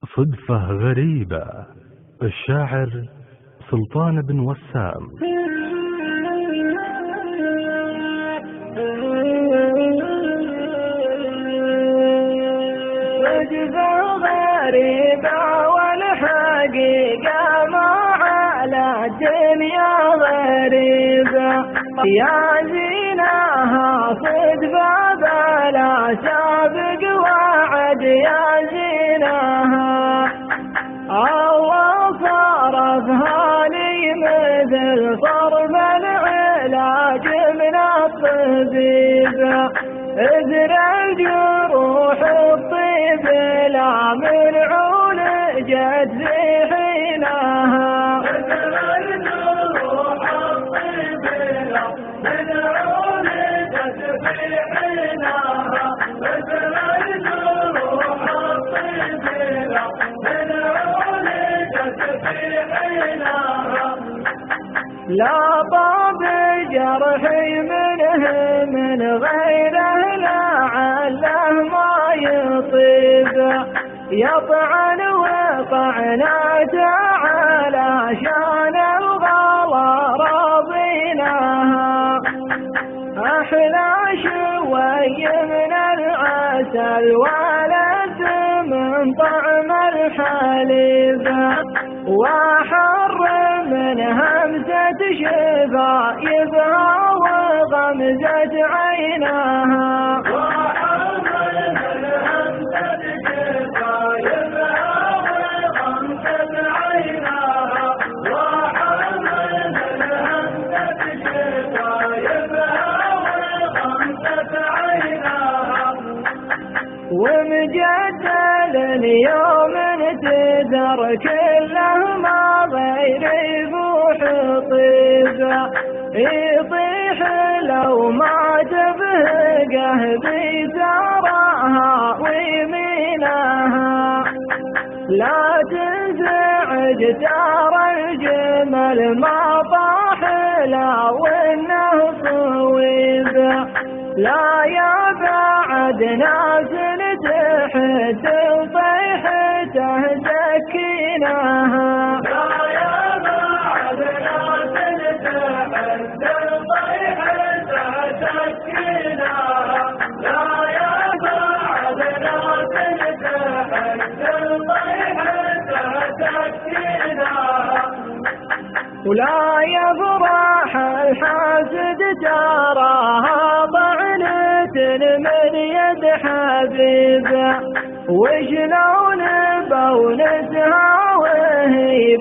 صدفة غريبة. الشاعر سلطان بن وسام. صدفة غريبة والحقيقة ما على الدنيا غريبة، يا زينها صدفة بلا سابق وعد، يا زينها الله صرفها لي مثل صرف العلاج من الطبيب، إذن الجروح الطيب لا من عولجت في حينها، إذن الجروح الطيب لا من عولجت في حينها، إذن الجروح الطيب لا من عولجت في حينها، لا طاب جرحي منه من غيره لعله ما يطيب، يطعن وطعناته علشان الغلا راضيناها، أحلى شوي من العسل ولد من طعم الحليب، وحر من همزة شفايفها وغمزة عينها، وحر من همزة شفايفها وغمزة عينها، وحر من همزة شفايفها وغمزة عينها، ومجدل اليوم تدر كله ما غير يفوح طيب، يطيح لو ما تبهقه بثراها ويمينها، لا تنزعج ترى الجمل ما طاح لا وانه صويب، لا يا بعد ناس تحت طيحته سكينها، لا يا بعد ناس تحت طيحته سكينها، لا يا بعد ناس تحت طيحته سكينها، ولا يفرح الحاسد تراها طعنة من يد حبيبه، وشلون بونسها وهي